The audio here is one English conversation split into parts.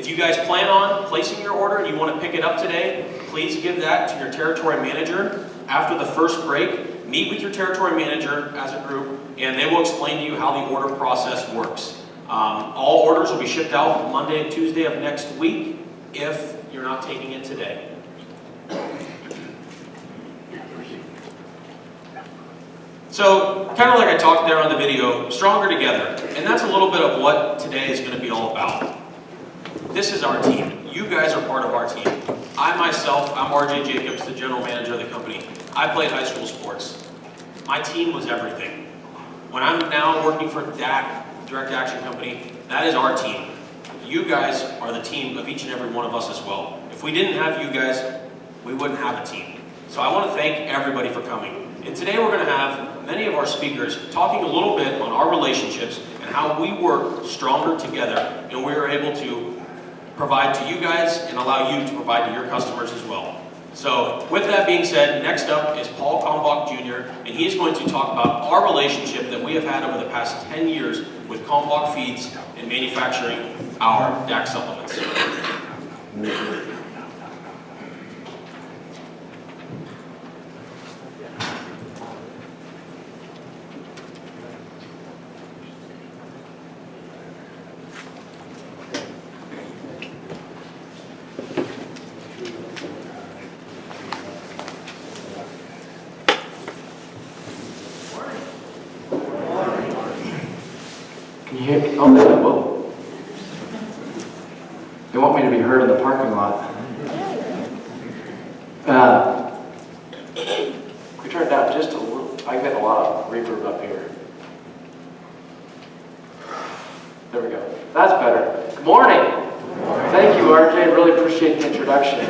If you guys plan on placing your order and you want to pick it up today, please give that to your territory manager after the first break. Meet with your territory manager as a group, and they will explain to you how the order process works. All orders will be shipped out Monday and Tuesday of next week if you're not taking it today. So, kind of like I talked there on the video, stronger together. And that's a little bit of what today is going to be all about. This is our team. You guys are part of our team. I myself, I'm RJ Jacobs, the general manager of the company. I played high school sports. My team was everything. When I'm now working for DAC, Direct Action Company, that is our team. You guys are the team of each and every one of us as well. If we didn't have you guys, we wouldn't have a team. So I want to thank everybody for coming. And today we're going to have many of our speakers talking a little bit on our relationships and how we work stronger together and we are able to provide to you guys and allow you to provide to your customers as well. So with that being said, next up is Paul Kalmbach Jr. and he's going to talk about our relationship that we have had over the past 10 years with Kalmbach Feeds and manufacturing our DAC supplements. Can you hear me? Oh, whoa. They want me to be heard in the parking lot. We turned down just a little. I get a lot of reverb up here. There we go. That's better. Good morning. Thank you, RJ. Really appreciate the introduction.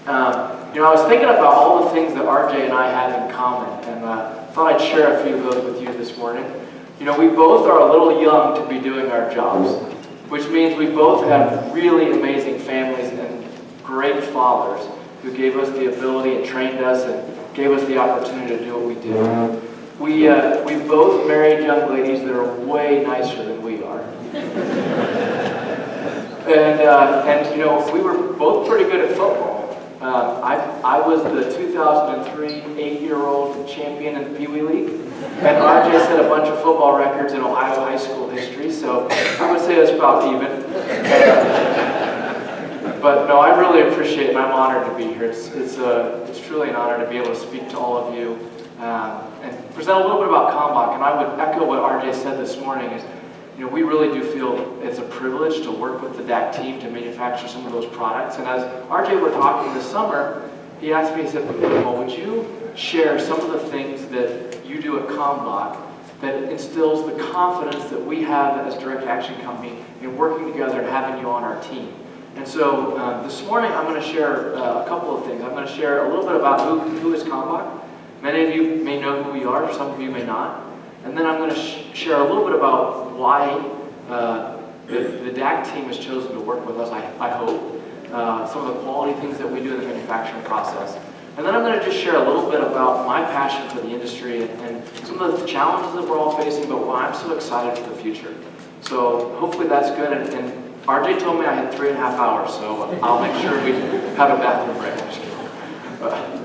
I was thinking about all the things that RJ and I have in common, and thought I'd share a few of those with you this morning. We both are a little young to be doing our jobs, which means we both have really amazing families and great fathers who gave us the ability and trained us and gave us the opportunity to do what we do. We both married young ladies that are way nicer than we are. and we were both pretty good at football. I was the 2003 8-year-old champion in the Pee Wee League, and RJ set a bunch of football records in Ohio high school history, so I would say it's about even. But no, I really appreciate it, and I'm honored to be here. It's truly an honor to be able to speak to all of you and present a little bit about Kalmbach. And I would echo what RJ said this morning is, we really do feel it's a privilege to work with the DAC team to manufacture some of those products. And as RJ were talking this summer, he asked me, he said, well, would you share some of the things that you do at Kalmbach that instills the confidence that we have as Direct Action Company in working together and having you on our team? And so this morning I'm going to share a couple of things. I'm going to share a little bit about who is Kalmbach. Many of you may know who we are, some of you may not. And then I'm going to share a little bit about why the DAC team has chosen to work with us, I hope. Some of the quality things that we do in the manufacturing process. And then I'm going to just share a little bit about my passion for the industry and some of the challenges that we're all facing, but why I'm so excited for the future. So hopefully that's good. And RJ told me I had 3.5 hours, so I'll make sure we have a bathroom break.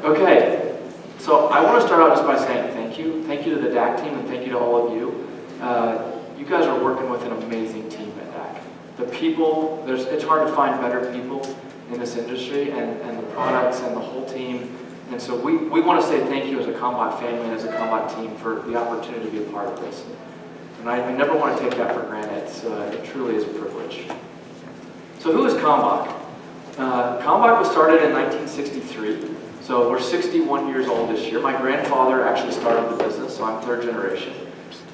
Okay. So I want to start out just by saying thank you. Thank you to the DAC team and thank you to all of you. You guys are working with an amazing team at DAC. The people, it's hard to find better people in this industry and the products and the whole team. And so we want to say thank you as a Kalmbach family and as a Kalmbach team for the opportunity to be a part of this. And I never want to take that for granted. It truly is a privilege. So who is Kalmbach? Kalmbach was started in 1963. So we're 61 years old this year. My grandfather actually started the business, so I'm third generation.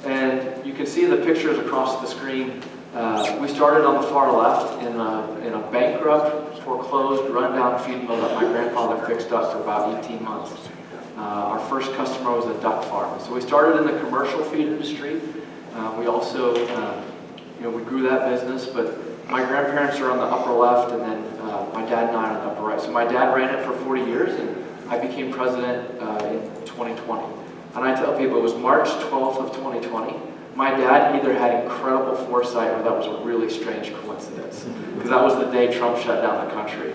And you can see the pictures across the screen. We started on the far left in a bankrupt, foreclosed, rundown feed mill that my grandfather fixed up for about 18 months. Our first customer was a duck farm. So we started in the commercial feed industry. We also, we grew that business, but my grandparents are on the upper left, and then my dad and I on the upper right. So my dad ran it for 40 years, and I became president in 2020. And I tell people it was March 12th of 2020 My dad either had incredible foresight or that was a really strange coincidence, because that was the day Trump shut down the country.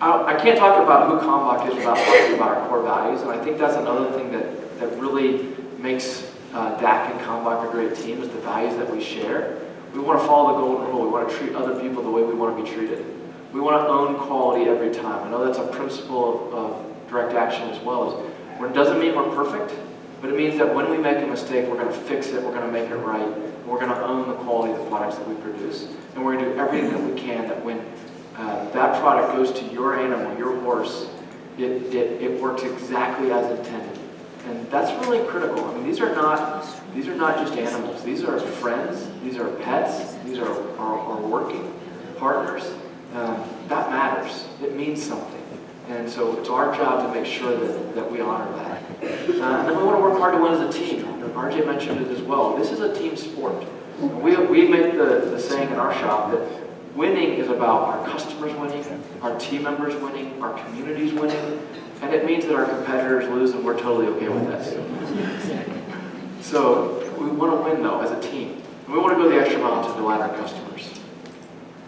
I can't talk about who Kalmbach is without talking about our core values, and I think that's another thing that really makes DAC and Kalmbach a great team, is the values that we share. We want to follow the golden rule. We want to treat other people the way we want to be treated. We want to own quality every time. I know that's a principle of direct action as well. It doesn't mean we're perfect, but it means that when we make a mistake, we're going to fix it, we're going to make it right, and we're going to own the quality of the products that we produce. And we're going to do everything that we can that when that product goes to your animal, your horse, it works exactly as intended. And that's really critical. I mean, these are not just animals. These are friends. These are pets. These are our working partners. That matters. It means something. And so it's our job to make sure that we honor that. And then we want to work hard to win as a team. RJ mentioned it as well. This is a team sport. We make the saying in our shop that winning is about our customers winning, our team members winning, our communities winning, and it means that our competitors lose and we're totally okay with that. So we want to win though as a team. And we want to go the extra mile to delight our customers.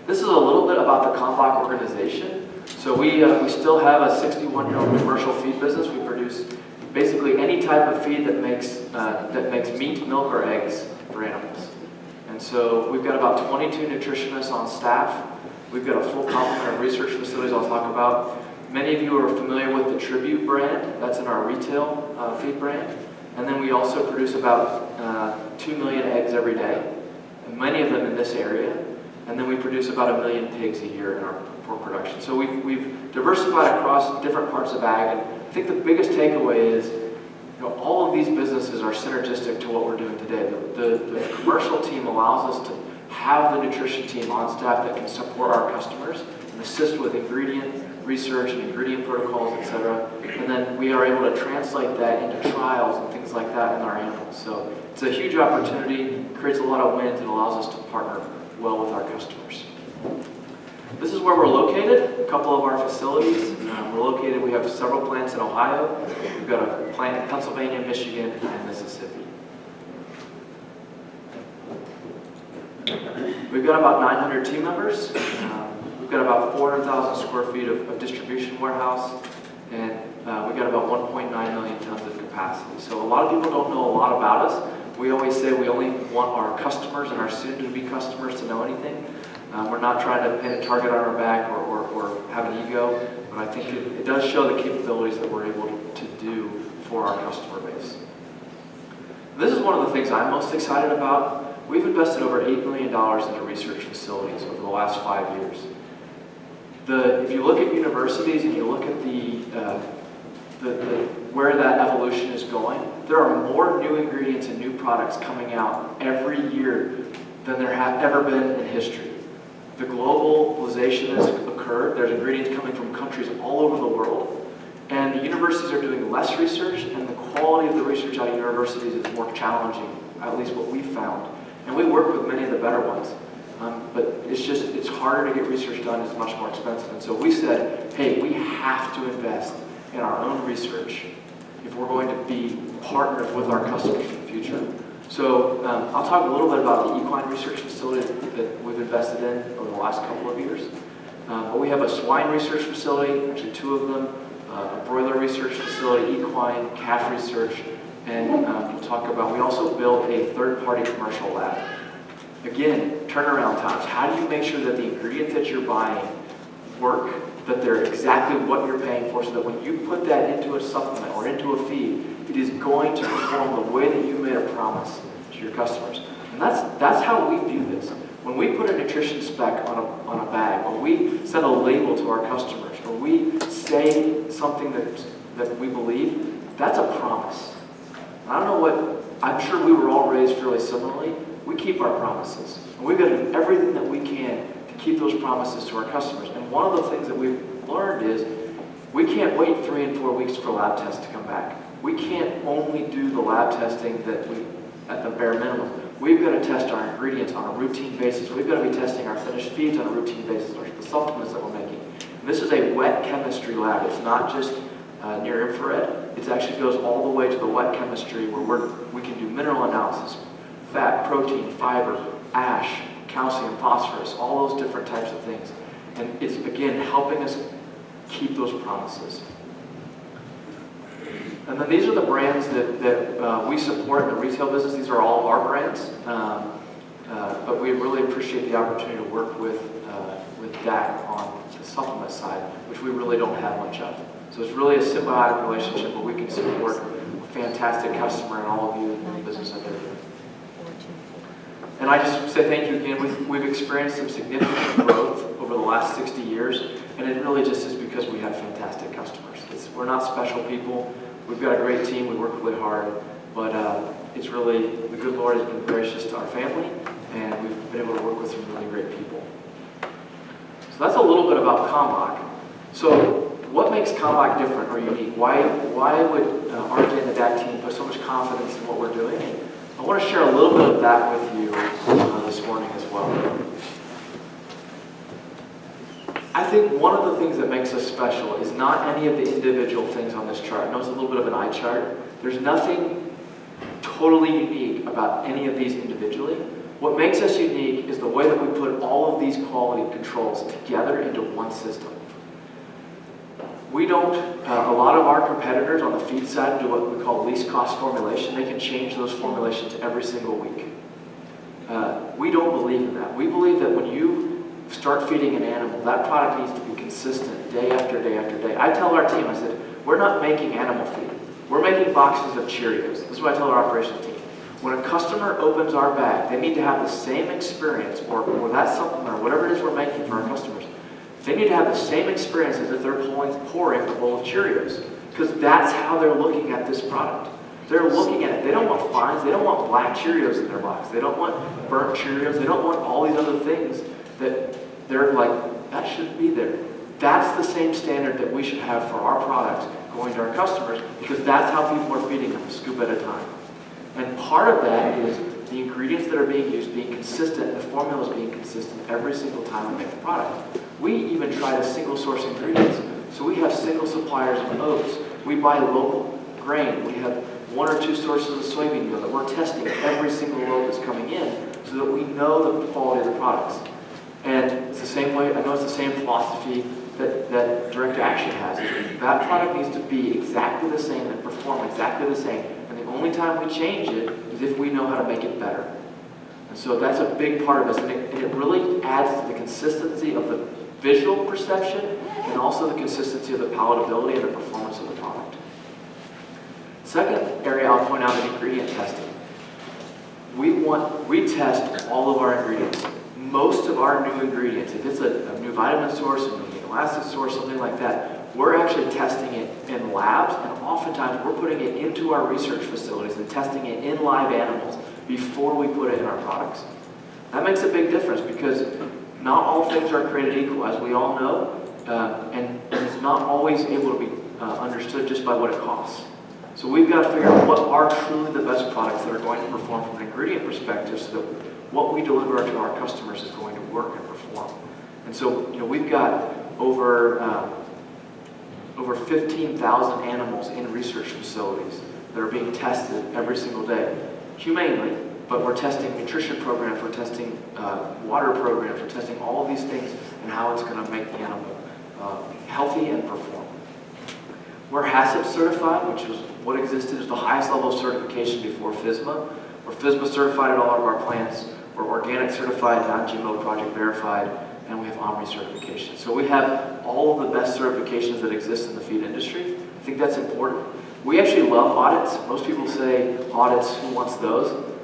This is a little bit about the Kalmbach organization. So we still have a 61-year-old commercial feed business. We produce basically any type of feed that makes meat, milk, or eggs for animals. And so we've got about 22 nutritionists on staff. We've got a full complement of research facilities I'll talk about. Many of you are familiar with the Tribute brand. That's in our retail feed brand. And then we also produce about 2 million eggs every day, and many of them in this area. And then we produce about 1 million pigs a year in our pork production. So we've diversified across different parts of ag. And I think the biggest takeaway is, all of these businesses are synergistic to what we're doing today. The commercial team allows us to have the nutrition team on staff that can support our customers and assist with ingredient research and ingredient protocols, etc. And then we are able to translate that into trials and things like that in our animals. So it's a huge opportunity, creates a lot of wins, and allows us to partner well with our customers. This is where we're located, a couple of our facilities. We have several plants in Ohio. We've got a plant in Pennsylvania, Michigan, and Mississippi. We've got about 900 team members. We've got about 400,000 square feet of distribution warehouse, and we've got about 1.9 million tons of capacity. So a lot of people don't know a lot about us. We always say we only want our customers and our soon-to-be customers to know anything. We're not trying to paint a target on our back or have an ego, but I think it does show the capabilities that we're able to do for our customer base. This is one of the things I'm most excited about. We've invested over $8 million into research facilities over the last 5 years. If you look at universities and you look at where that evolution is going, there are more new ingredients and new products coming out every year than there have ever been in history. The globalization has occurred. There's ingredients coming from countries all over the world. And the universities are doing less research, and the quality of the research out of universities is more challenging, at least what we've found. And we work with many of the better ones. But it's harder to get research done, it's much more expensive. And so we said, hey, we have to invest in our own research if we're going to be partners with our customers for the future. So I'll talk a little bit about the equine research facility that we've invested in over the last couple of years. But we have a swine research facility, actually 2 of them, a broiler research facility, equine, calf research, and we'll talk about, we also built a third-party commercial lab. Again, turnaround times. How do you make sure that the ingredients that you're buying work, that they're exactly what you're paying for, so that when you put that into a supplement or into a feed, it is going to perform the way that you made a promise to your customers. And that's how we view this. When we put a nutrition spec on a bag, or we send a label to our customers, or we say something that we believe, that's a promise. And I don't know what, I'm sure we were all raised fairly similarly. We keep our promises. And we've got to do everything that we can to keep those promises to our customers. And one of the things that we've learned is we can't wait 3 and 4 weeks for lab tests to come back. We can't only do the lab testing at the bare minimum. We've got to test our ingredients on a routine basis. We've got to be testing our finished feeds on a routine basis, or the supplements that we're making. And this is a wet chemistry lab. It's not just near infrared. It actually goes all the way to the wet chemistry where we can do mineral analysis, fat, protein, fiber, ash, calcium, phosphorus, all those different types of things. And it's, again, helping us keep those promises. And then these are the brands that we support in the retail business. These are all our brands. But we really appreciate the opportunity to work with DAC on the supplement side, which we really don't have much of. So it's really a symbiotic relationship where we can support a fantastic customer and all of you in the business that they're doing. And I just say thank you again. We've experienced some significant growth over the last 60 years, and it really just is because we have fantastic customers. We're not special people. We've got a great team. We work really hard, but it's really, the good Lord has been gracious to our family, and we've been able to work with some really great people. So that's a little bit about Kalmbach. So what makes Kalmbach different or unique? Why would RJ and the DAC team put so much confidence in what we're doing? And I want to share a little bit of that with you this morning as well. I think one of the things that makes us special is not any of the individual things on this chart. I know it's a little bit of an eye chart. There's nothing totally unique about any of these individually. What makes us unique is the way that we put all of these quality controls together into one system. We don't, a lot of our competitors on the feed side do what we call least cost formulation. They can change those formulations every single week. We don't believe in that. We believe that when you start feeding an animal, that product needs to be consistent day after day after day. I tell our team, I said, we're not making animal feed. We're making boxes of Cheerios. This is what I tell our operations team. When a customer opens our bag, they need to have the same experience, or that supplement, or whatever it is we're making for our customers. They need to have the same experience as if they're pouring a bowl of Cheerios, because that's how they're looking at this product. They're looking at it. They don't want fines. They don't want black Cheerios in their box. They don't want burnt Cheerios. They don't want all these other things that they're like, that shouldn't be there. That's the same standard that we should have for our products going to our customers, because that's how people are feeding them, a scoop at a time. And part of that is the ingredients that are being used being consistent, and the formulas being consistent every single time we make the product. We even try to single source ingredients. So we have single suppliers of oats. We buy local grain. We have 1 or 2 sources of soybean meal that we're testing every single load that's coming in so that we know the quality of the products. And it's the same way, I know it's the same philosophy that Direct Action has. That product needs to be exactly the same and perform exactly the same. And the only time we change it is if we know how to make it better. And so that's a big part of this. And it really adds to the consistency of the visual perception and also the consistency of the palatability and the performance of the product. Second area I'll point out is ingredient testing. We test all of our ingredients. Most of our new ingredients, if it's a new vitamin source, a new amino acid source, something like that, we're actually testing it in labs, and oftentimes we're putting it into our research facilities and testing it in live animals before we put it in our products. That makes a big difference because not all things are created equal, as we all know, and it's not always able to be understood just by what it costs. So we've got to figure out what are truly the best products that are going to perform from an ingredient perspective so that what we deliver to our customers is going to work and perform. And so, we've got over 15,000 animals in research facilities that are being tested every single day, humanely, but we're testing nutrition programs, we're testing water programs, we're testing all of these things and how it's going to make the animal healthy and perform. We're HACCP certified, which is what existed as the highest level of certification before FSMA. We're FSMA certified at all of our plants. We're organic certified, non-GMO project verified, and we have OMRI certification. So we have all of the best certifications that exist in the feed industry. I think that's important. We actually love audits. Most people say audits, who wants those?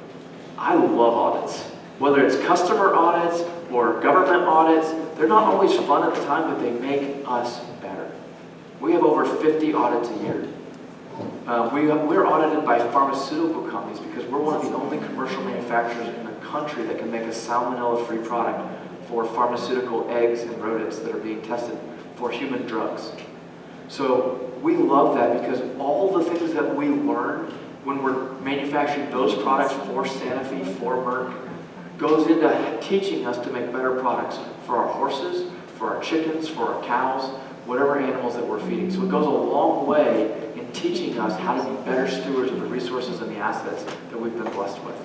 I love audits. Whether it's customer audits or government audits, they're not always fun at the time, but they make us better. We have over 50 audits a year. We're audited by pharmaceutical companies because we're one of the only commercial manufacturers in the country that can make a salmonella-free product for pharmaceutical eggs and rodents that are being tested for human drugs. So we love that because all the things that we learn when we're manufacturing those products for Sanofi, for Merck, goes into teaching us to make better products for our horses, for our chickens, for our cows, whatever animals that we're feeding. So it goes a long way in teaching us how to be better stewards of the resources and the assets that we've been blessed with.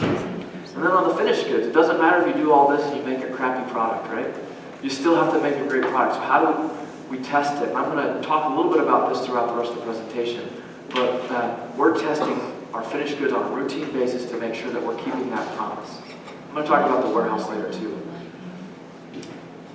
And then on the finished goods, it doesn't matter if you do all this and you make a crappy product, right? You still have to make a great product. So how do we test it? And I'm going to talk a little bit about this throughout the rest of the presentation, but we're testing our finished goods on a routine basis to make sure that we're keeping that promise. I'm going to talk about the warehouse later too.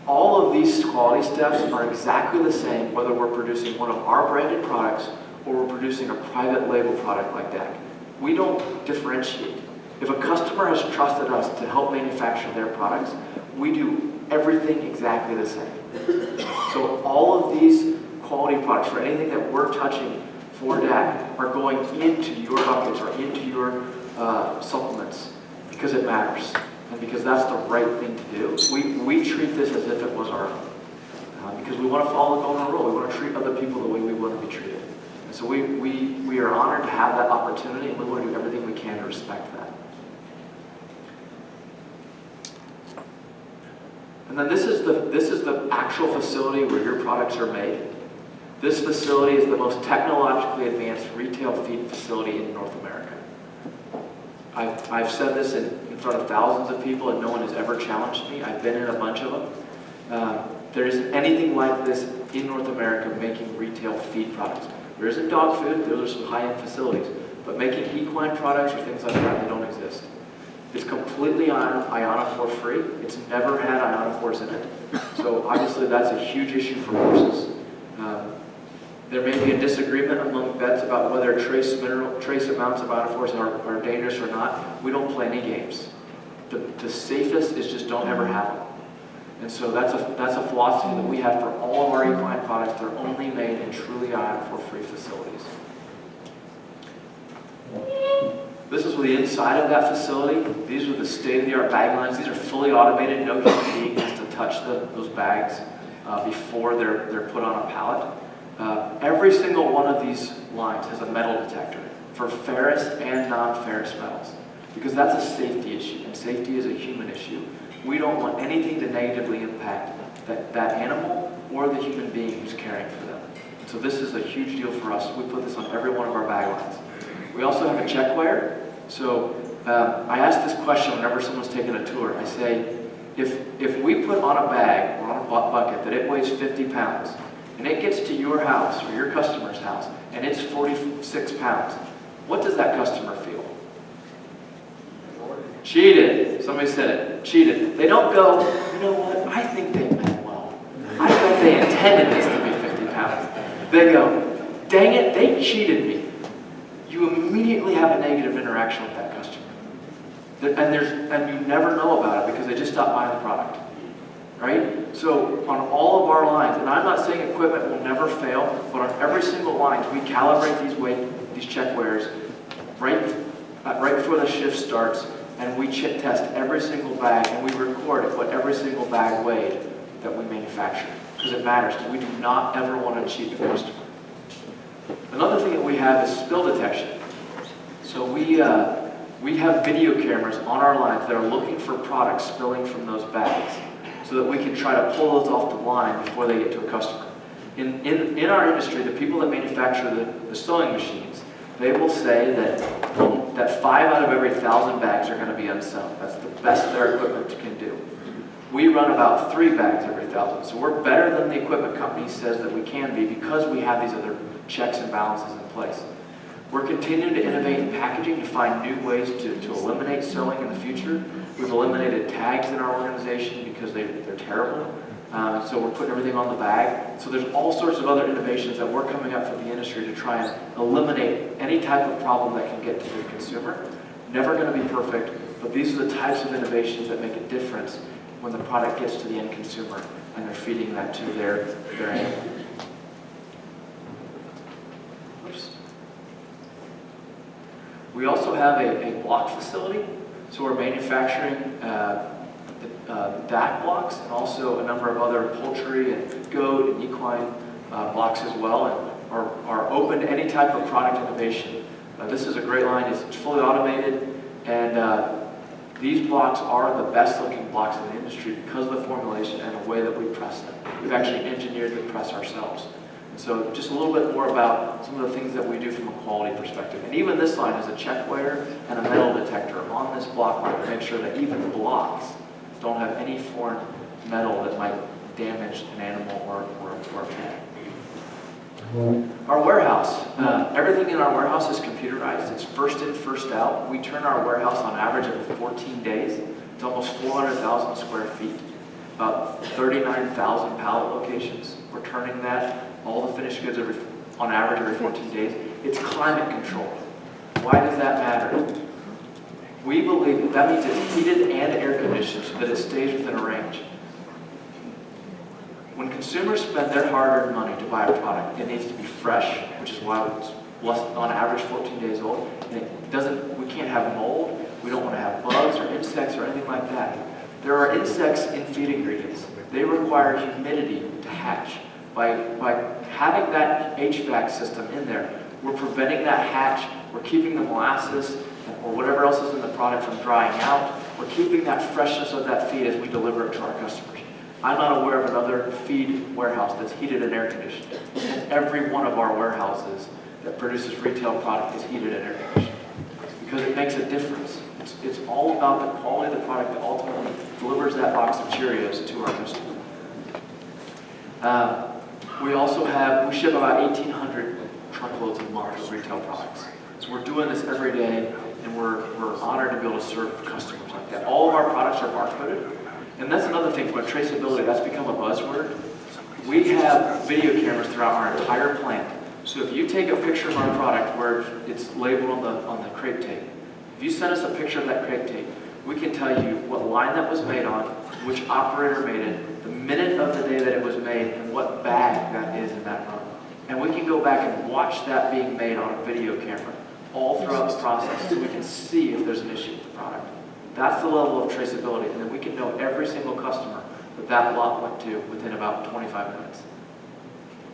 All of these quality steps are exactly the same whether we're producing one of our branded products or we're producing a private label product like DAC. We don't differentiate. If a customer has trusted us to help manufacture their products, we do everything exactly the same. So all of these quality products, for anything that we're touching for DAC, are going into your buckets or into your supplements because it matters and because that's the right thing to do. We treat this as if it was our own because we want to follow the golden rule. We want to treat other people the way we want to be treated. And so we are honored to have that opportunity, and we want to do everything we can to respect that. And then this is the actual facility where your products are made. This facility is the most technologically advanced retail feed facility in North America. I've said this in front of thousands of people, and no one has ever challenged me. I've been in a bunch of them. There isn't anything like this in North America making retail feed products. There isn't dog food, those are some high-end facilities, but making equine products or things like that, they don't exist. It's completely ionophore free. It's never had ionophores in it. So obviously that's a huge issue for horses. There may be a disagreement among vets about whether trace amounts of ionophores are dangerous or not. We don't play any games. The safest is just don't ever have them. And so that's a philosophy that we have for all of our equine products. They're only made in truly ionophore-free facilities. This is the inside of that facility. These are the state-of-the-art bag lines. These are fully automated. No human being has to touch those bags before they're put on a pallet. Every single one of these lines has a metal detector for ferrous and non-ferrous metals because that's a safety issue, and safety is a human issue. We don't want anything to negatively impact that animal or the human being who's caring for them. So this is a huge deal for us. We put this on every one of our bag lines. We also have a check weigher. So I ask this question whenever someone's taking a tour. I say, if we put on a bag or on a bucket that it weighs 50 pounds, and it gets to your house or your customer's house, and it's 46 pounds, what does that customer feel? Cheated. Somebody said it. Cheated. They don't go, you know what, I think they meant well. I bet they intended this to be 50 pounds. They go, dang it, they cheated me. You immediately have a negative interaction with that customer. And you never know about it because they just stopped buying the product. Right? So on all of our lines, and I'm not saying equipment will never fail, but on every single line, we calibrate these check weighers right before the shift starts, and we test every single bag, and we record what every single bag weighed that we manufacture. Because it matters, because we do not ever want to cheat the customer. Another thing that we have is spill detection. So we have video cameras on our lines that are looking for products spilling from those bags so that we can try to pull those off the line before they get to a customer. In our industry, the people that manufacture the sewing machines, they will say that 5 out of every 1,000 bags are going to be unsewn. That's the best their equipment can do. We run about 3 bags every 1,000. So we're better than the equipment company says that we can be because we have these other checks and balances in place. We're continuing to innovate in packaging to find new ways to eliminate sewing in the future. We've eliminated tags in our organization because they're terrible. So we're putting everything on the bag. So there's all sorts of other innovations that we're coming up for the industry to try and eliminate any type of problem that can get to the consumer. Never going to be perfect, but these are the types of innovations that make a difference when the product gets to the end consumer and they're feeding that to their animal. Oops. We also have a block facility, so we're manufacturing DAC blocks and also a number of other poultry and goat and equine blocks as well, and are open to any type of product innovation. This is a great line. It's fully automated, and These blocks are the best looking blocks in the industry because of the formulation and the way that we press them. We've actually engineered the press ourselves. And so just a little bit more about some of the things that we do from a quality perspective. And even this line has a check weigher and a metal detector on this block line to make sure that even blocks don't have any foreign metal that might damage an animal or a pet. Our warehouse, everything in our warehouse is computerized. It's first in, first out. We turn our warehouse on average every 14 days. It's almost 400,000 square feet, about 39,000 pallet locations. We're turning that, all the finished goods on average every 14 days. It's climate controlled. Why does that matter? We believe that means it's heated and air conditioned so that it stays within a range. When consumers spend their hard-earned money to buy a product, it needs to be fresh, which is why it's on average 14 days old. And we can't have mold. We don't want to have bugs or insects or anything like that. There are insects in feed ingredients. They require humidity to hatch. By having that HVAC system in there, we're preventing that hatch. We're keeping the molasses or whatever else is in the product from drying out. We're keeping that freshness of that feed as we deliver it to our customers. I'm not aware of another feed warehouse that's heated and air conditioned. And every one of our warehouses that produces retail product is heated and air conditioned because it makes a difference. It's all about the quality of the product that ultimately delivers that box of Cheerios to our customer. We ship about 1,800 truckloads a month of retail products. So we're doing this every day, and we're honored to be able to serve customers like that. All of our products are barcoded. And that's another thing from a traceability, that's become a buzzword. We have video cameras throughout our entire plant. So if you take a picture of our product where it's labeled on the crepe tape, if you send us a picture of that crepe tape, we can tell you what line that was made on, which operator made it, the minute of the day that it was made, and what bag that is in that run. And we can go back and watch that being made on a video camera all throughout the process so we can see if there's an issue with the product. That's the level of traceability, and then we can know every single customer that lot went to within about 25 minutes.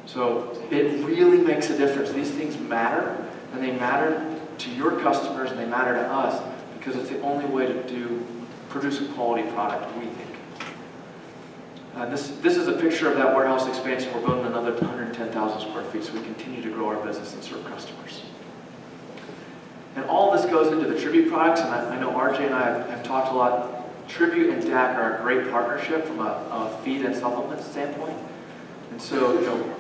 So it really makes a difference. These things matter, and they matter to your customers, and they matter to us, because it's the only way to produce a quality product, we think. This is a picture of that warehouse expansion. We're building another 110,000 square feet, so we continue to grow our business and serve customers. And all this goes into the Tribute products, and I know RJ and I have talked a lot. Tribute and DAC are a great partnership from a feed and supplement standpoint. And so,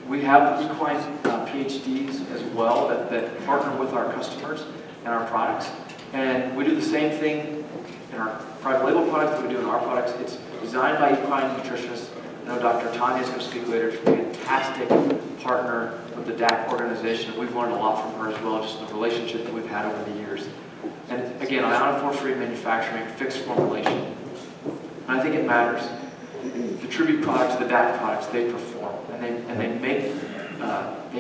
we have equine PhDs as well that partner with our customers and our products. And we do the same thing in our private label products that we do in our products. It's designed by equine nutritionists. I know Dr. Tanya is going to speak later. She's a fantastic partner with the DAC organization. We've learned a lot from her as well, just the relationship that we've had over the years. And again, ionophore-free manufacturing, fixed formulation. And I think it matters. The Tribute products, the DAC products, they perform, and they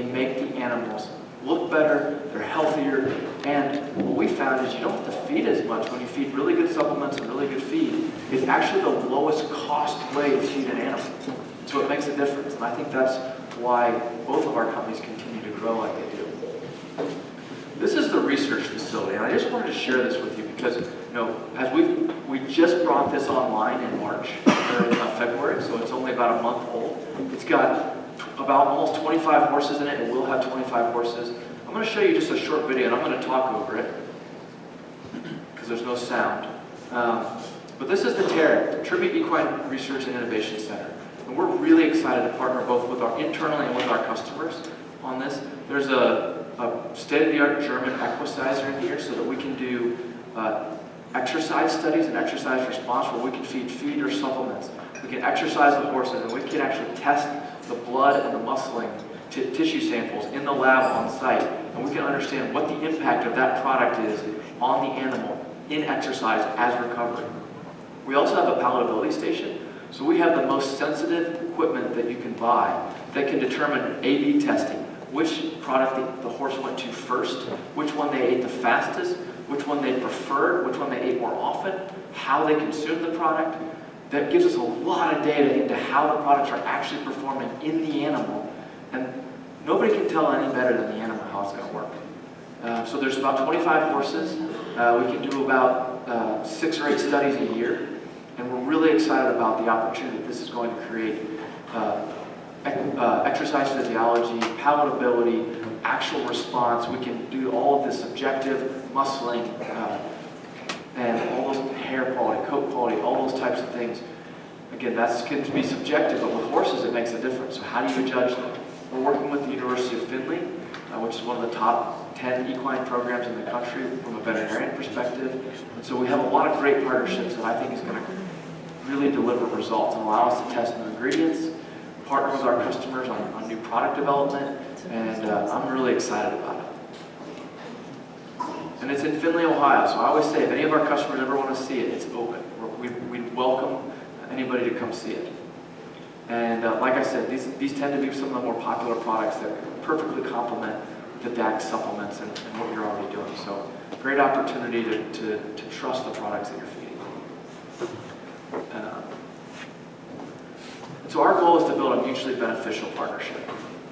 make the animals look better, they're healthier, and what we found is you don't have to feed as much. When you feed really good supplements and really good feed, it's actually the lowest cost way to feed an animal. So it makes a difference, and I think that's why both of our companies continue to grow like they do. This is the research facility, and I just wanted to share this with you because, as we just brought this online in March, or February, so it's only about a month old. It's got about almost 25 horses in it. It will have 25 horses. I'm going to show you just a short video, and I'm going to talk over it because there's no sound. But this is the TARIC, the Tribute Equine Research and Innovation Center. And we're really excited to partner both with our internally and with our customers on this. There's a state-of-the-art German equicizer in here so that we can do exercise studies and exercise response where we can feed or supplements. We can exercise the horses, and we can actually test the blood and the muscling tissue samples in the lab on site, and we can understand what the impact of that product is on the animal in exercise as recovery. We also have a palatability station, so we have the most sensitive equipment that you can buy that can determine A/B testing, which product the horse went to first, which one they ate the fastest, which one they preferred, which one they ate more often, how they consumed the product. That gives us a lot of data into how the products are actually performing in the animal. And nobody can tell any better than the animal how it's going to work. So there's about 25 horses. We can do about about 6 or 8 studies a year, and we're really excited about the opportunity that this is going to create. Exercise physiology, palatability, actual response. We can do all of this subjective muscling and all those hair quality, coat quality, all those types of things. Again, that's going to be subjective, but with horses it makes a difference. So how do you judge them? We're working with the University of Findlay, which is one of the top 10 equine programs in the country from a veterinarian perspective. And so we have a lot of great partnerships that I think is going to really deliver results and allow us to test new ingredients, partner with our customers on new product development, and I'm really excited about it. And it's in Findlay, Ohio, so I always say if any of our customers ever want to see it, it's open. We welcome anybody to come see it. And like I said, these tend to be some of the more popular products that perfectly complement the DAC supplements and what you're already doing. So great opportunity to trust the products that you're feeding. So our goal is to build a mutually beneficial partnership.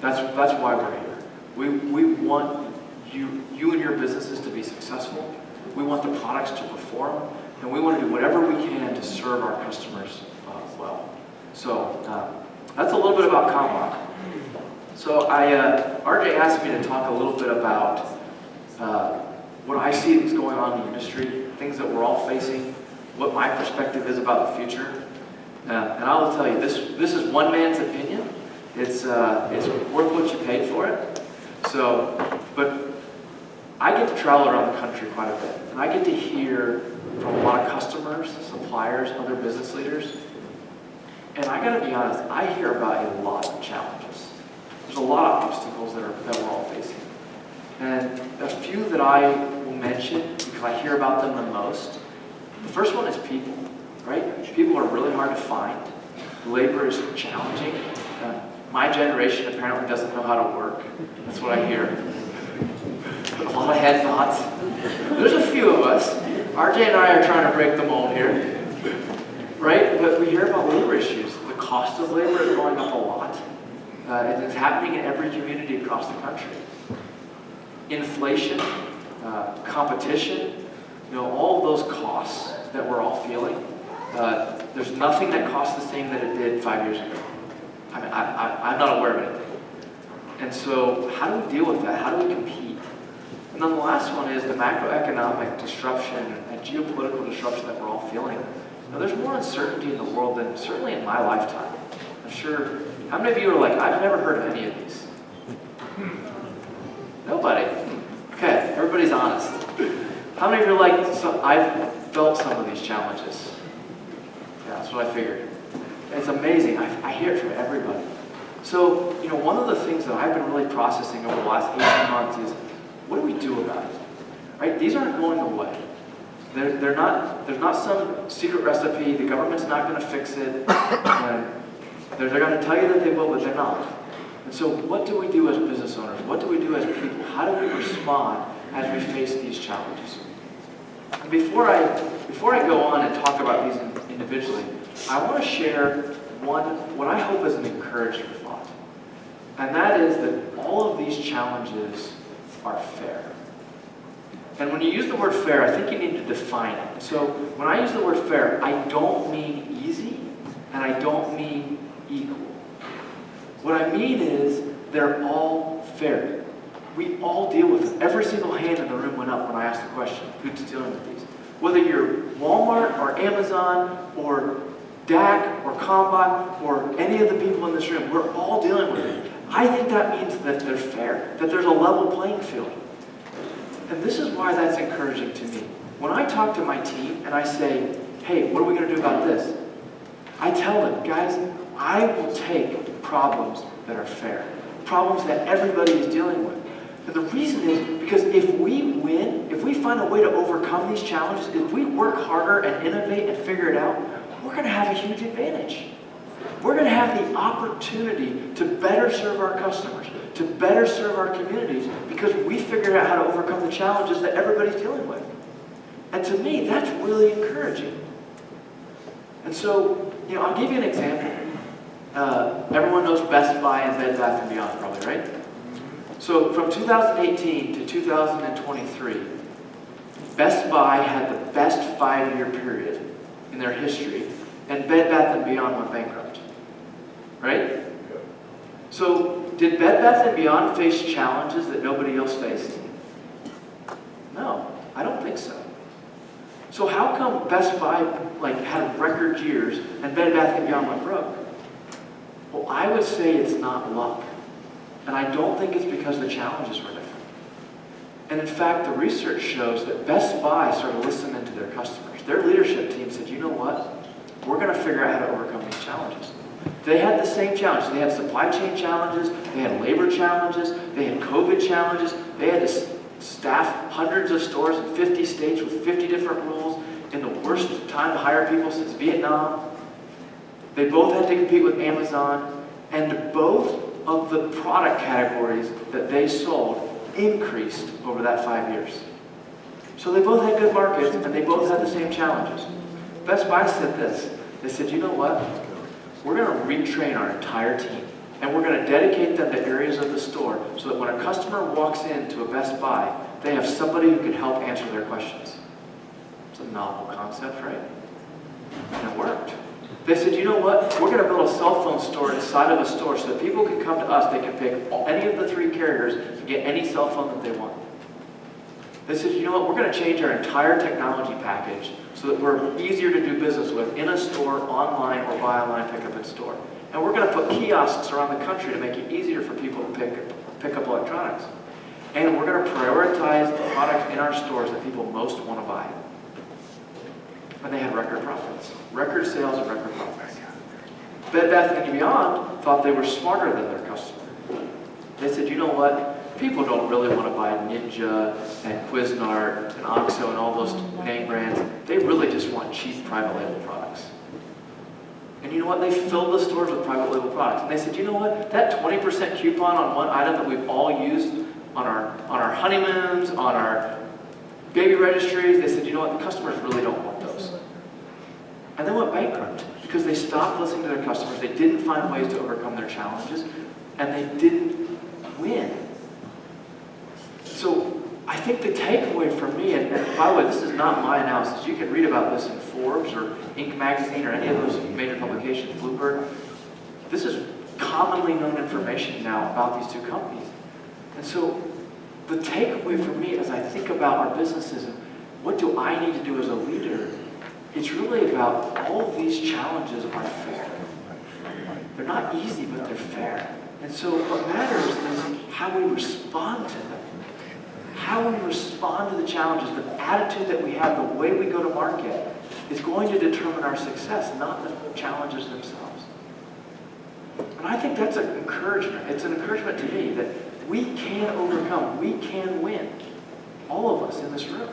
That's why we're here. We want you and your businesses to be successful. We want the products to perform, and we want to do whatever we can to serve our customers well. So that's a little bit about Kalmbach. So RJ asked me to talk a little bit about what I see is going on in the industry, things that we're all facing, what my perspective is about the future. And I will tell you, this is one man's opinion. It's worth what you paid for it. So, but I get to travel around the country quite a bit, and I get to hear from a lot of customers, suppliers, other business leaders. And I got to be honest, I hear about a lot of challenges. There's a lot of obstacles that we're all facing. And a few that I will mention, because I hear about them the most. The first one is people, right? People are really hard to find. Labor is challenging. My generation apparently doesn't know how to work. That's what I hear. A lot of head nods. There's a few of us. RJ and I are trying to break the mold here. Right? But we hear about labor issues. The cost of labor is going up a lot. And it's happening in every community across the country. Inflation, competition, all of those costs that we're all feeling. There's nothing that costs the same that it did 5 years ago. I mean, I'm not aware of anything. And so how do we deal with that? How do we compete? And then the last one is the macroeconomic disruption and geopolitical disruption that we're all feeling. Now, there's more uncertainty in the world than certainly in my lifetime. I'm sure, how many of you are like, I've never heard of any of these? Nobody. Okay, everybody's honest. How many of you are like, I've felt some of these challenges? Yeah, that's what I figured. It's amazing. I hear it from everybody. So, one of the things that I've been really processing over the last 18 months is, what do we do about it? Right? These aren't going away. There's not some secret recipe. The government's not going to fix it. They're going to tell you that they will, but they're not. And so what do we do as business owners? What do we do as people? How do we respond as we face these challenges? And before I go on and talk about these individually, I want to share what I hope is an encouraging thought. And that is that all of these challenges are fair. And when you use the word fair, I think you need to define it. So when I use the word fair, I don't mean easy, and I don't mean equal. What I mean is they're all fair. We all deal with it. Every single hand in the room went up when I asked the question, who's dealing with these? Whether you're Walmart or Amazon or DAC or Kalmbach or any of the people in this room, we're all dealing with it. I think that means that they're fair, that there's a level playing field. And this is why that's encouraging to me. When I talk to my team and I say, hey, what are we going to do about this? I tell them, guys, I will take problems that are fair, problems that everybody is dealing with. And the reason is because if we win, if we find a way to overcome these challenges, if we work harder and innovate and figure it out, we're going to have a huge advantage. We're going to have the opportunity to better serve our customers, to better serve our communities, because we figured out how to overcome the challenges that everybody's dealing with. And to me, that's really encouraging. And so, I'll give you an example. Everyone knows Best Buy and Bed Bath & Beyond, probably, right? So from 2018 to 2023, Best Buy had the best 5-year period in their history, and Bed Bath & Beyond went bankrupt. Right? So, did Bed Bath & Beyond face challenges that nobody else faced? No, I don't think so. So how come Best Buy had record years and Bed Bath & Beyond went broke? Well, I would say it's not luck. And I don't think it's because the challenges were different. And in fact, the research shows that Best Buy started listening to their customers. Their leadership team said, you know what? We're going to figure out how to overcome these challenges. They had the same challenges. They had supply chain challenges. They had labor challenges. They had COVID challenges. They had to staff hundreds of stores in 50 states with 50 different rules in the worst time to hire people since Vietnam. They both had to compete with Amazon, and both of the product categories that they sold increased over that 5 years. So they both had good markets, and they both had the same challenges. Best Buy said this. They said, you know what? We're going to retrain our entire team, and we're going to dedicate them to areas of the store so that when a customer walks into a Best Buy, they have somebody who can help answer their questions. It's a novel concept, right? And it worked. They said, you know what? We're going to build a cell phone store inside of a store so that people can come to us, they can pick any of the 3 carriers and get any cell phone that they want. They said, you know what? We're going to change our entire technology package so that we're easier to do business with in a store, online, or buy online, pick up in store. And we're going to put kiosks around the country to make it easier for people to pick up electronics. And we're going to prioritize the products in our stores that people most want to buy. And they had record profits. Record sales and record profits. Bed Bath & Beyond thought they were smarter than their customer. They said, you know what? People don't really want to buy Ninja and Cuisinart and OXO and all those name brands. They really just want cheap private label products. And you know what? They filled the stores with private label products. And they said, you know what? That 20% coupon on one item that we've all used on our honeymoons, on our baby registries, they said, you know what? The customers really don't want those. And they went bankrupt because they stopped listening to their customers. They didn't find ways to overcome their challenges, and they didn't win. So I think the takeaway for me, and by the way, this is not my analysis. You can read about this in Forbes or Inc. magazine or any of those major publications, Bloomberg. This is commonly known information now about these 2 companies. And so the takeaway for me as I think about our businesses and what do I need to do as a leader, it's really about all of these challenges are fair. They're not easy, but they're fair. And so what matters is how we respond to them. How we respond to the challenges, the attitude that we have, the way we go to market is going to determine our success, not the challenges themselves. And I think that's an encouragement. It's an encouragement to me that we can overcome, we can win. All of us in this room.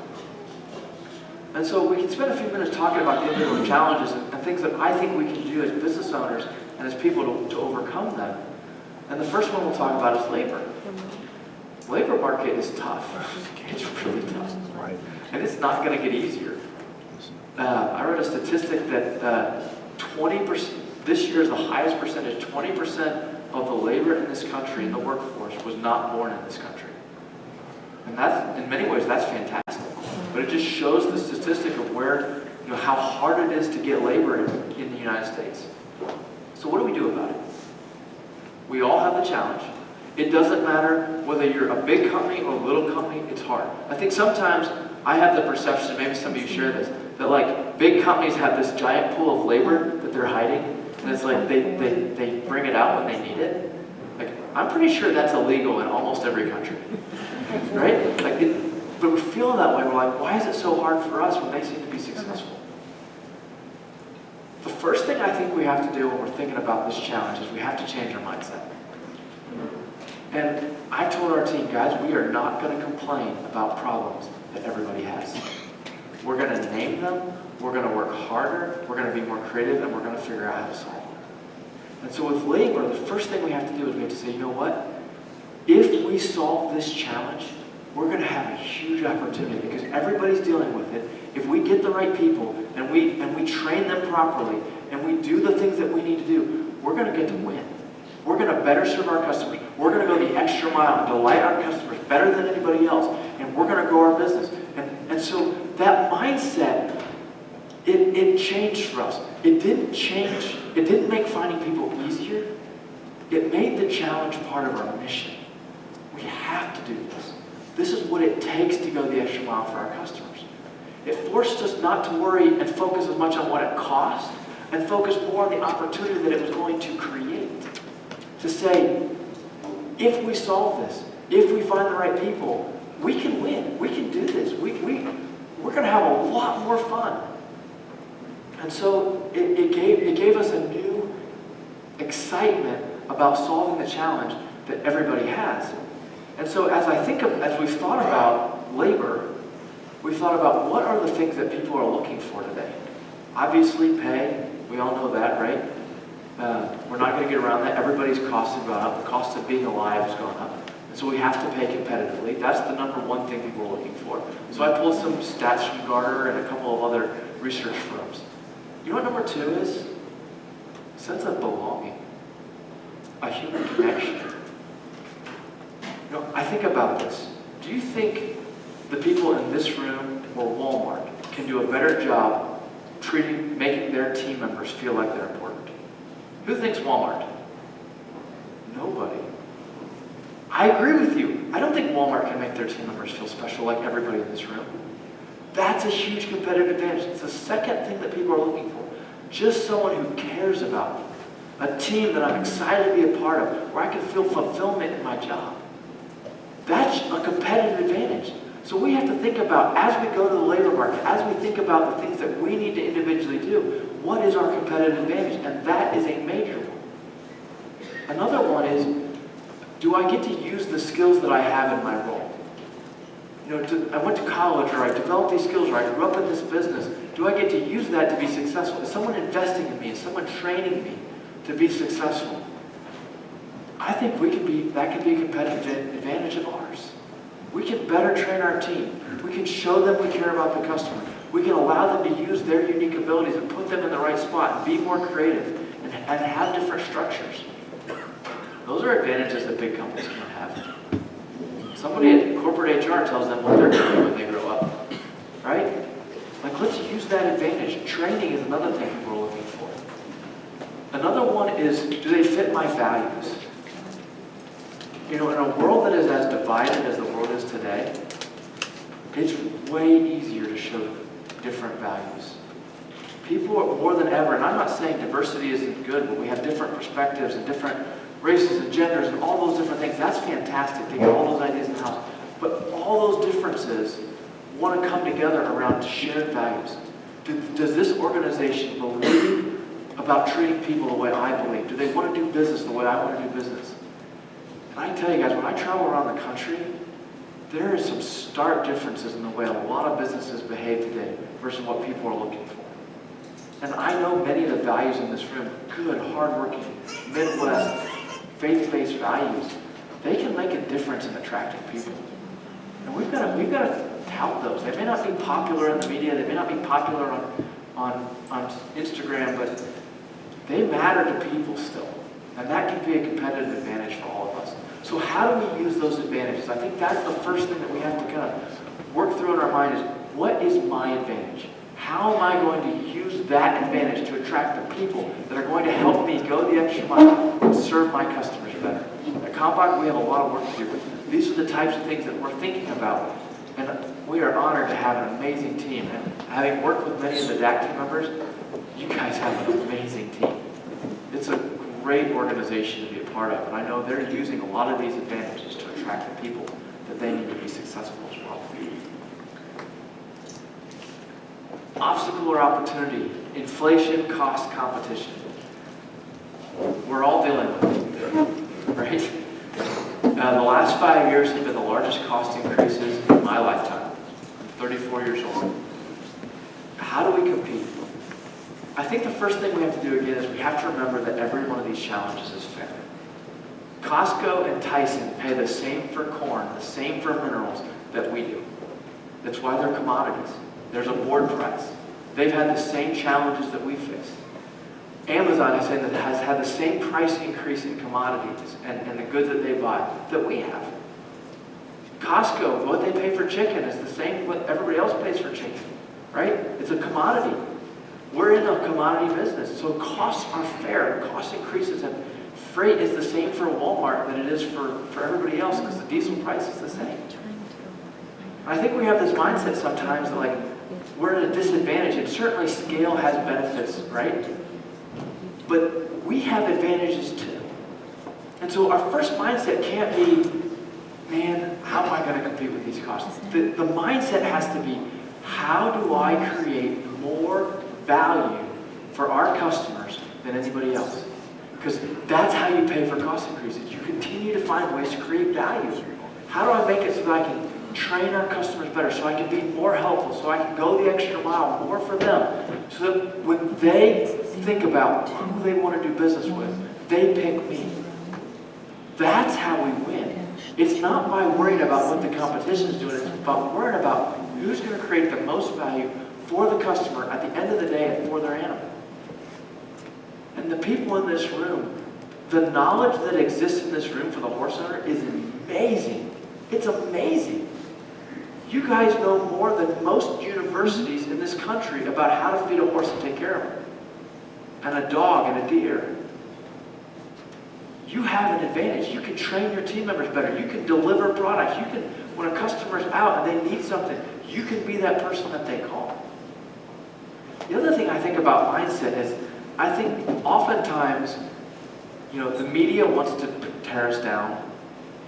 And so we can spend a few minutes talking about the individual challenges and things that I think we can do as business owners and as people to overcome them. And the first one we'll talk about is labor. Labor market is tough. It's really tough. And it's not going to get easier. I read a statistic that 20%, this year is the highest percentage, 20% of the labor in this country, in the workforce, was not born in this country. And that's, in many ways, that's fantastic. But it just shows the statistic of where, how hard it is to get labor in the United States. So what do we do about it? We all have the challenge. It doesn't matter whether you're a big company or a little company, it's hard. I think sometimes I have the perception, maybe some of you share this, that big companies have this giant pool of labor that they're hiding, and it's like they bring it out when they need it. I'm pretty sure that's illegal in almost every country, right? But we feel that way. We're like, why is it so hard for us when they seem to be successful? The first thing I think we have to do when we're thinking about this challenge is we have to change our mindset. And I've told our team, guys, we are not going to complain about problems that everybody has. We're going to name them, we're going to work harder, we're going to be more creative, and we're going to figure out how to solve them. And so with labor, the first thing we have to do is we have to say, you know what? If we solve this challenge, we're going to have a huge opportunity because everybody's dealing with it. If we get the right people and we train them properly and we do the things that we need to do, we're going to get to win. We're going to better serve our customers. We're going to go the extra mile and delight our customers better than anybody else. And we're going to grow our business. And And so that mindset, it changed for us. It didn't make finding people easier. It made the challenge part of our mission. We have to do this. This is what it takes to go the extra mile for our customers. It forced us not to worry and focus as much on what it cost, and focus more on the opportunity that it was going to create. To say, if we solve this, if we find the right people, we can win. We can do this. We're going to have a lot more fun. And so it gave us a new excitement about solving the challenge that everybody has. And so as we've thought about labor, we've thought about what are the things that people are looking for today. Obviously pay, we all know that, right? We're not going to get around that. Everybody's costs have gone up. The cost of being alive has gone up. And so we have to pay competitively. That's the number one thing people are looking for. So I pulled some stats from Gartner and a couple of other research firms. You know what number two is? A sense of belonging. A human connection. You know, I think about this. Do you think the people in this room or Walmart can do a better job making their team members feel like they're important? Who thinks Walmart? Nobody. I agree with you. I don't think Walmart can make their team members feel special like everybody in this room. That's a huge competitive advantage. It's the second thing that people are looking for. Just someone who cares about me. A team that I'm excited to be a part of, where I can feel fulfillment in my job. That's a competitive advantage. So we have to think about, as we go to the labor market, as we think about the things that we need to individually do, what is our competitive advantage? And that is a major one. Another one is, do I get to use the skills that I have in my role? You know, I went to college, or I developed these skills, or I grew up in this business. Do I get to use that to be successful? Is someone investing in me? Is someone training me to be successful? I think that could be a competitive advantage of ours. We can better train our team. We can show them we care about the customer. We can allow them to use their unique abilities and put them in the right spot and be more creative and have different structures. Those are advantages that big companies can't have. Somebody at corporate HR tells them what they're going to do when they grow up, right? Like, let's use that advantage. Training is another thing people are looking for. Another one is, do they fit my values? You know, in a world that is as divided as the world is today, it's way easier to show different values. People are more than ever, and I'm not saying diversity isn't good, but we have different perspectives and different races and genders and all those different things. That's fantastic to get all those ideas in the house. But all those differences want to come together around shared values. Does this organization believe about treating people the way I believe? Do they want to do business the way I want to do business? And I tell you guys, when I travel around the country, there are some stark differences in the way a lot of businesses behave today versus what people are looking for. And I know many of the values in this room, good, hardworking, Midwest, faith-based values, they can make a difference in attracting people. And we've got to tout those. They may not be popular in the media, they may not be popular on Instagram, but they matter to people still. And that can be a competitive advantage for all of us. So how do we use those advantages? I think that's the first thing that we have to kind of work through in our mind is, what is my advantage? How am I going to use that advantage to attract the people that are going to help me go the extra mile and serve my customers better? At Kalmbach, we have a lot of work to do. These are the types of things that we're thinking about. And we are honored to have an amazing team. And having worked with many of the DAC team members, you guys have an amazing team. It's a great organization to be a part of. And I know they're using a lot of these advantages to attract the people that they need to be successful as well. Obstacle or opportunity, inflation, cost, competition. We're all dealing with it, right? The last 5 years have been the largest cost increases in my lifetime. I'm 34 years old. How do we compete? I think the first thing we have to do again is we have to remember that every one of these challenges is fair. Costco and Tyson pay the same for corn, the same for minerals that we do. That's why they're commodities. There's a board price. They've had the same challenges that we face. Amazon has had the same price increase in commodities and the goods that they buy that we have. Costco, what they pay for chicken is the same what everybody else pays for chicken, right? It's a commodity. We're in a commodity business, so costs are fair. Cost increases, and freight is the same for Walmart than it is for everybody else because the diesel price is the same. I think we have this mindset sometimes that like we're at a disadvantage, and certainly scale has benefits, right? But we have advantages too. And so our first mindset can't be, man, how am I going to compete with these costs? The mindset has to be, how do I create more value for our customers than anybody else? Because that's how you pay for cost increases. You continue to find ways to create value. How do I make it so that I can train our customers better, so I can be more helpful, so I can go the extra mile more for them, so that when they think about who they want to do business with, they pick me. That's how we win. It's not by worrying about what the competition is doing, it's about worrying about who's going to create the most value for the customer at the end of the day and for their animal. And the people in this room, the knowledge that exists in this room for the horse owner is amazing. It's amazing. You guys know more than most universities in this country about how to feed a horse and take care of him. And a dog and a deer. You have an advantage. You can train your team members better. You can deliver products. You can, when a customer's out and they need something, you can be that person that they call. The other thing I think about mindset is, I think oftentimes, the media wants to tear us down.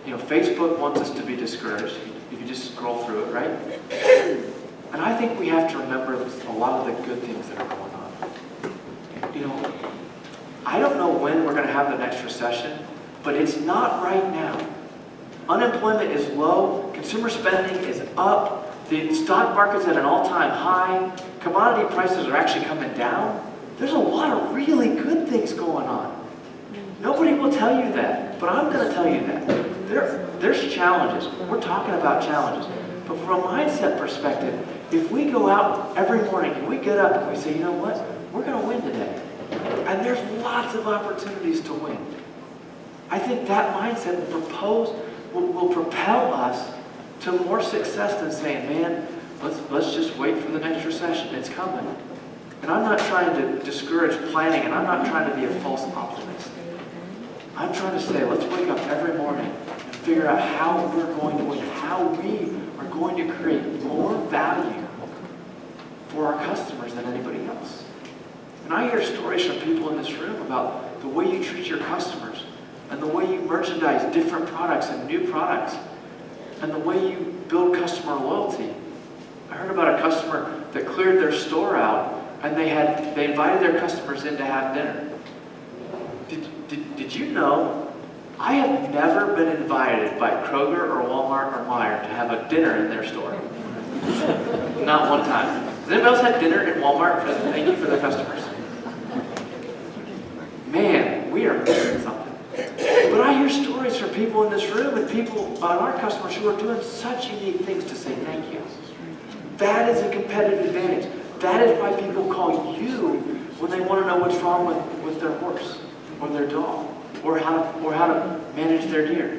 Facebook wants us to be discouraged, if you just scroll through it, right? And I think we have to remember a lot of the good things that are going on. I don't know when we're going to have the next recession, but it's not right now. Unemployment is low, consumer spending is up, the stock market's at an all-time high, commodity prices are actually coming down. There's a lot of really good things going on. Nobody will tell you that, but I'm going to tell you that. There's challenges. We're talking about challenges. But from a mindset perspective, if we go out every morning and we get up and we say, you know what, we're going to win today. And there's lots of opportunities to win. I think that mindset will propel us to more success than saying, man, let's just wait for the next recession. It's coming. And I'm not trying to discourage planning, and I'm not trying to be a false optimist. I'm trying to say, let's wake up every morning and figure out how we're going to win, how we are going to create more value for our customers than anybody else. And I hear stories from people in this room about the way you treat your customers and the way you merchandise different products and new products and the way you build customer loyalty. I heard about a customer that cleared their store out and they invited their customers in to have dinner. Did you know, I have never been invited by Kroger or Walmart or Meijer to have a dinner in their store. Not one time. Has anybody else had dinner in Walmart for thank you for their customers? Man, we are missing something. But I hear stories from people in this room and people, our customers, who are doing such unique things to say thank you. That is a competitive advantage. That is why people call you when they want to know what's wrong with their horse or their dog or how to manage their deer.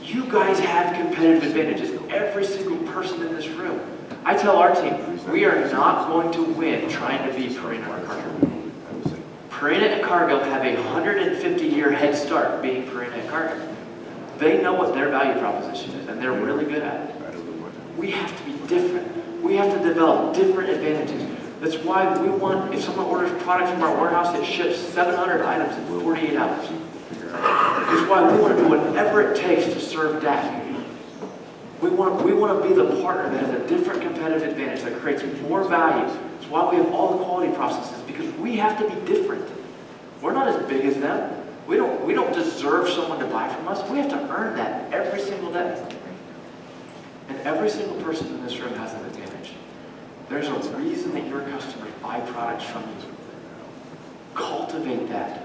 You guys have competitive advantages. Every single person in this room. I tell our team, we are not going to win trying to be Purina or Cargill. Purina and Cargill have a 150-year head start being Purina and Cargill. They know what their value proposition is, and they're really good at it. We have to be different. We have to develop different advantages. That's why we want, if someone orders products from our warehouse, it ships 700 items in 48 hours. That's why we want to do whatever it takes to serve DAC. We want to be the partner that has a different competitive advantage, that creates more value. That's why we have all the quality processes, because we have to be different. We're not as big as them. We don't deserve someone to buy from us. We have to earn that every single day. And every single person in this room has an advantage. There's a reason that your customers buy products from you. Cultivate that.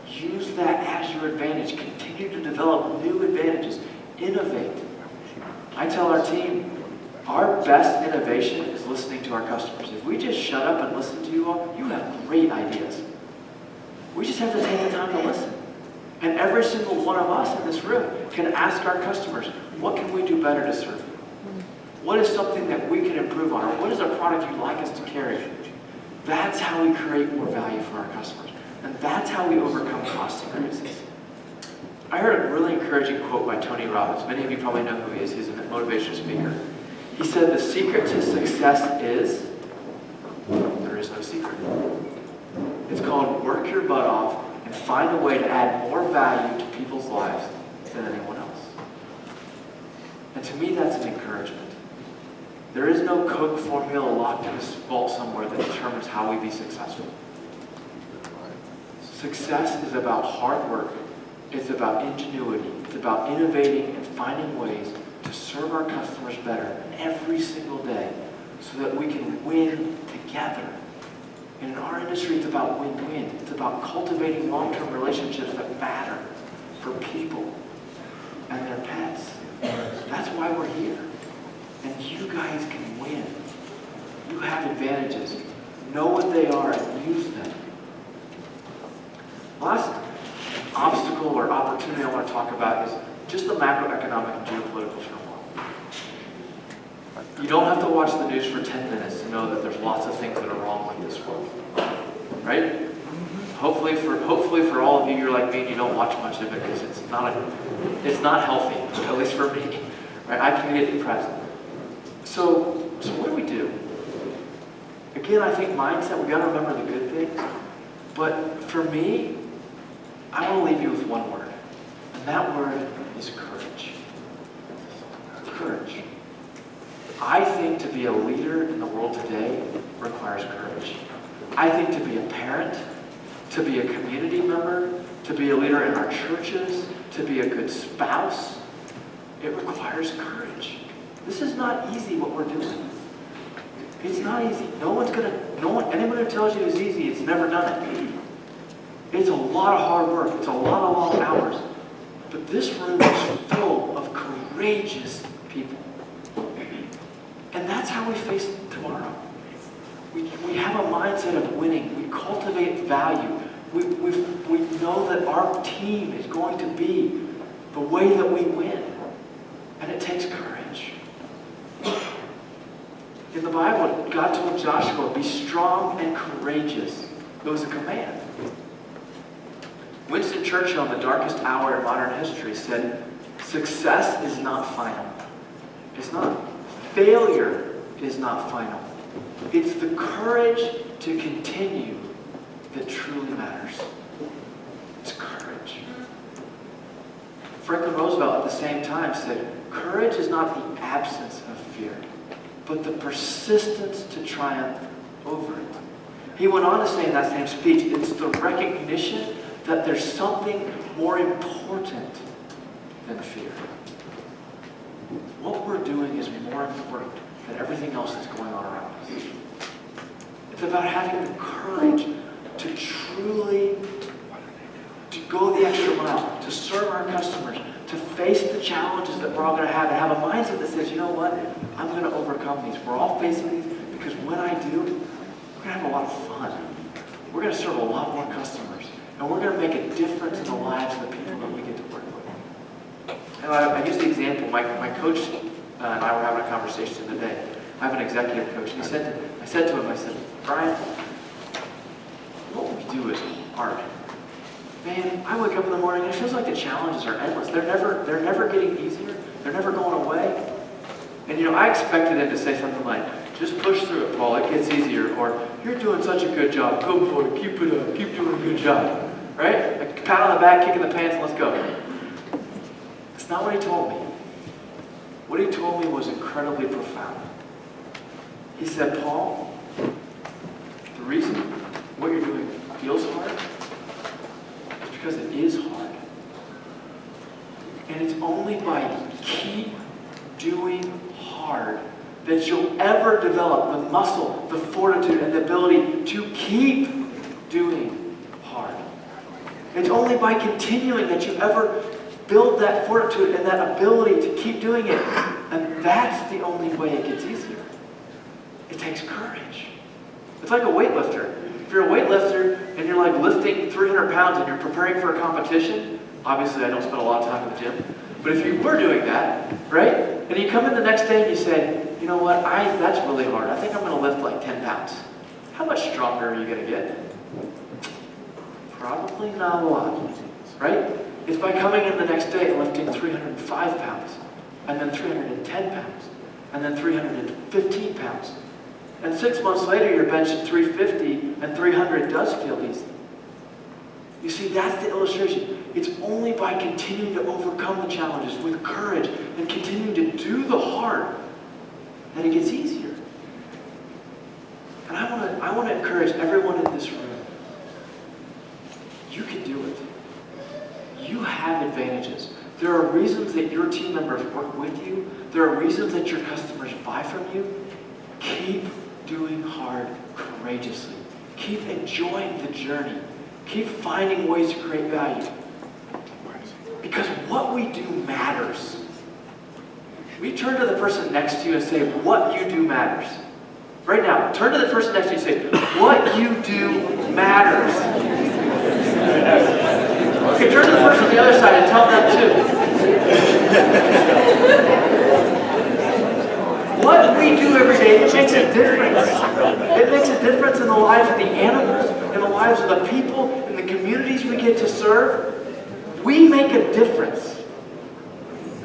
Use that as your advantage. Continue to develop new advantages. Innovate. I tell our team, our best innovation is listening to our customers. If we just shut up and listen to you all, you have great ideas. We just have to take the time to listen. And every single one of us in this room can ask our customers, what can we do better to serve you? What is something that we can improve on? Or what is a product you'd like us to carry? That's how we create more value for our customers. And that's how we overcome cost increases. I heard a really encouraging quote by Tony Robbins. Many of you probably know who he is. He's a motivational speaker. He said, the secret to success is, there is no secret. It's called work your butt off and find a way to add more value to people's lives than anyone else. And to me, that's an encouragement. There is no Coke formula locked in a vault somewhere that determines how we be successful. Success is about hard work. It's about ingenuity. It's about innovating and finding ways to serve our customers better every single day so that we can win together. And in our industry, it's about win-win. It's about cultivating long-term relationships that matter for people and their pets. That's why we're here. And you guys can win. You have advantages. Know what they are and use them. Last obstacle or opportunity I want to talk about is just the macroeconomic and geopolitical turmoil. You don't have to watch the news for 10 minutes to know that there's lots of things that are wrong with this world. Right? Hopefully for all of you, you're like me and you don't watch much of it because it's not healthy, at least for me. Right? I can get depressed. So what do we do? Again, I think mindset, we gotta remember the good things. But for me, I want to leave you with one word. And that word is courage. Courage. I think to be a leader in the world today requires courage. I think to be a parent, to be a community member, to be a leader in our churches, to be a good spouse, it requires courage. This is not easy what we're doing. It's not easy. Anyone who tells you it's easy, it's never done it. It's a lot of hard work. It's a lot of long hours. But this room is full of courageous people. And that's how we face tomorrow. We have a mindset of winning. We cultivate value. We know that our team is going to be the way that we win. And it takes courage. In the Bible, God told Joshua, be strong and courageous. It was a command. Winston Churchill, in the darkest hour in modern history, said, success is not final. It's not. Failure is not final. It's the courage to continue that truly matters. It's courage. Franklin Roosevelt at the same time said, courage is not the absence of fear, but the persistence to triumph over it. He went on to say in that same speech, it's the recognition that there's something more important than fear. What we're doing is more important than everything else that's going on around us. It's about having the courage to truly go the extra mile, to serve our customers, to face the challenges that we're all going to have, and have a mindset that says, you know what, I'm going to overcome these. We're all facing these because when I do, we're going to have a lot of fun. We're going to serve a lot more customers. And we're going to make a difference in the lives of the people that we get to work with. And I use the example, my coach and I were having a conversation today. I have an executive coach, and I said to him, Brian, what we do is hard. Man, I wake up in the morning, and it feels like the challenges are endless. They're never getting easier. They're never going away. And I expected him to say something like, just push through it, Paul, it gets easier, or you're doing such a good job, go for it, keep it up, keep doing a good job. Right? Like pat on the back, kick in the pants, and let's go. That's not what he told me. What he told me was incredibly profound. He said, Paul, the reason what you're doing feels hard is because it is hard. And it's only by keep doing hard that you'll ever develop the muscle, the fortitude, and the ability to keep doing hard. It's only by continuing that you ever build that fortitude and that ability to keep doing it. And that's the only way it gets easier. It takes courage. It's like a weightlifter. If you're a weightlifter and you're like lifting 300 pounds and you're preparing for a competition, Obviously, I don't spend a lot of time in the gym. But if you were doing that, right? And you come in the next day and you say, you know what, that's really hard. I think I'm going to lift like 10 pounds. How much stronger are you going to get? Probably not a lot, right? It's by coming in the next day and lifting 305 pounds, and then 310 pounds, and then 315 pounds. And 6 months later, you're benching 350, and 300 does feel easy. You see, that's the illustration. It's only by continuing to overcome the challenges with courage and continuing to do the hard that it gets easier. And I want to encourage everyone in this room. You can do it. You have advantages. There are reasons that your team members work with you. There are reasons that your customers buy from you. Keep doing hard courageously. Keep enjoying the journey. Keep finding ways to create value. Because what we do matters. We turn to the person next to you and say, what you do matters. Right now, turn to the person next to you and say, what you do matters. Okay, turn to the person on the other side and tell them too. What we do every day, it makes a difference. It makes a difference in the lives of the animals, in the lives of the people, in the communities we get to serve. We make a difference.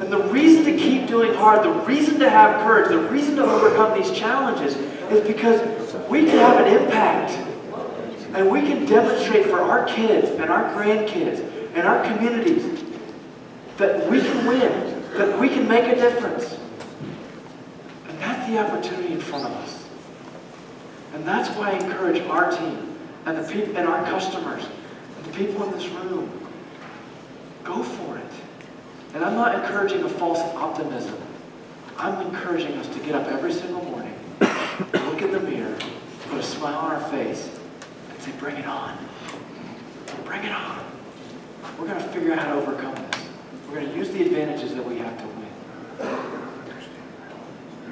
And the reason to keep doing hard, the reason to have courage, the reason to overcome these challenges is because we can have an impact. And we can demonstrate for our kids and our grandkids and our communities that we can win, that we can make a difference. And that's the opportunity in front of us. And that's why I encourage our team and the people and our customers and the people in this room. Go for it. And I'm not encouraging a false optimism. I'm encouraging us to get up every single morning, look in the mirror, put a smile on our face, and say, bring it on. Bring it on. We're going to figure out how to overcome this. We're going to use the advantages that we have to win.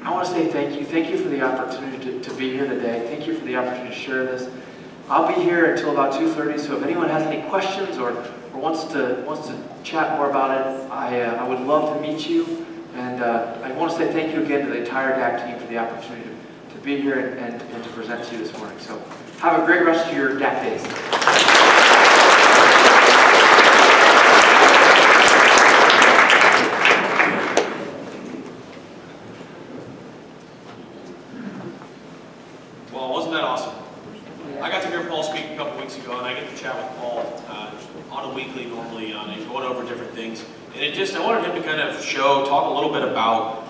I want to say thank you. Thank you for the opportunity to be here today. Thank you for the opportunity to share this. I'll be here until about 2:30, so if anyone has any questions or wants to chat more about it, I would love to meet you. And I want to say thank you again to the entire DAC team for the opportunity to be here and to present to you this morning. So have a great rest of your DAC days. Well, wasn't that awesome? I got to hear Paul speak a couple weeks ago, and I get to chat with Paul on a weekly normally on going over different things. And I wanted him to kind of talk a little bit about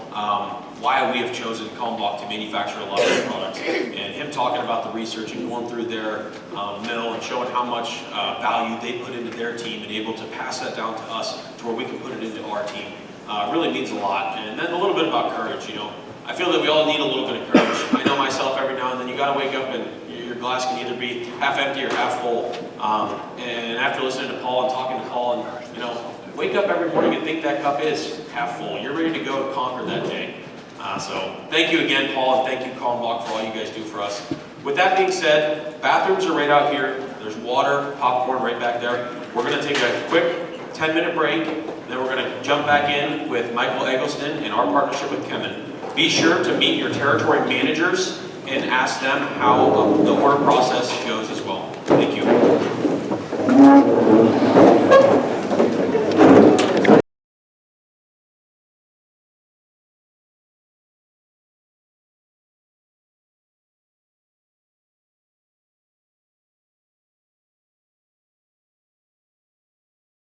why we have chosen Kalmbach to manufacture a lot of their products. And him talking about the research and going through their mill and showing how much value they put into their team and able to pass that down to us to where we can put it into our team really means a lot. And then a little bit about courage, I feel that we all need a little bit of courage. I know myself every now and then, you got to wake up and your glass can either be half empty or half full. And after listening to Paul and talking to Paul, and wake up every morning and think that cup is half full. You're ready to go and conquer that day. So thank you again, Paul, and thank you, Kalmbach, for all you guys do for us. With that being said, bathrooms are right out here. There's water, popcorn right back there. We're going to take a quick 10-minute break. Then we're going to jump back in with Michael Eggleston and our partnership with Kevin. Be sure to meet your territory managers and ask them how the order process goes as well. Thank you.